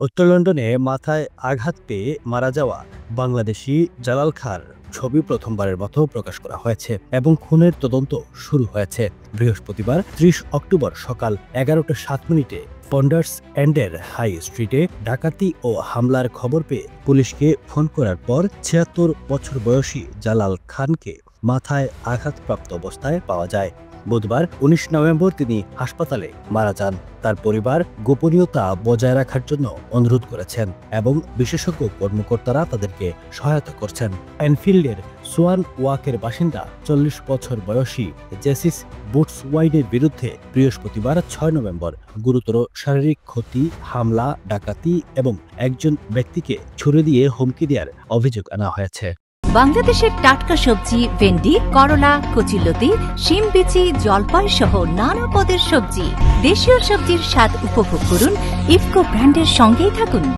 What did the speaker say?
উত্তর লন্ডনে মাথায় আঘাত পেয়ে মারা যাওয়া বাংলাদেশি জালাল খাঁর ছবি প্রথমবারের মতো প্রকাশ করা হয়েছে এবং খুনের তদন্ত শুরু হয়েছে। বৃহস্পতিবার ৩০ অক্টোবর সকাল ১১টা ৭ মিনিটে পন্ডার্স এন্ডের হাই স্ট্রিটে ডাকাতি ও হামলার খবর পেয়ে পুলিশকে ফোন করার পর ৭৬ বছর বয়সী জালাল খানকে মাথায় আঘাতপ্রাপ্ত অবস্থায় পাওয়া যায়। বুধবার ১৯ নভেম্বর তিনি হাসপাতালে মারা যান। তার পরিবার গোপনীয়তা বজায় রাখার জন্য অনুরোধ করেছেন এবং বিশেষজ্ঞ কর্মকর্তারা তাদেরকে সহায়তা করছেন। এনফিল্ডের সোয়ান ওয়াকের বাসিন্দা ৪০ বছর বয়সী জেসিস বুটসওয়াইনের বিরুদ্ধে বৃহস্পতিবার ৬ নভেম্বর গুরুতর শারীরিক ক্ষতি, হামলা, ডাকাতি এবং একজন ব্যক্তিকে ছুরি দিয়ে হুমকি দেওয়ার অভিযোগ আনা হয়েছে। বাংলাদেশের টাটকা সবজি ভেন্ডি, করলা, কচুলতি, শিম বিচি, জলপাই সহ নানা পদের সবজি। দেশীয় সবজির স্বাদ উপভোগ করুন। ইফকো ব্র্যান্ডের সঙ্গেই থাকুন।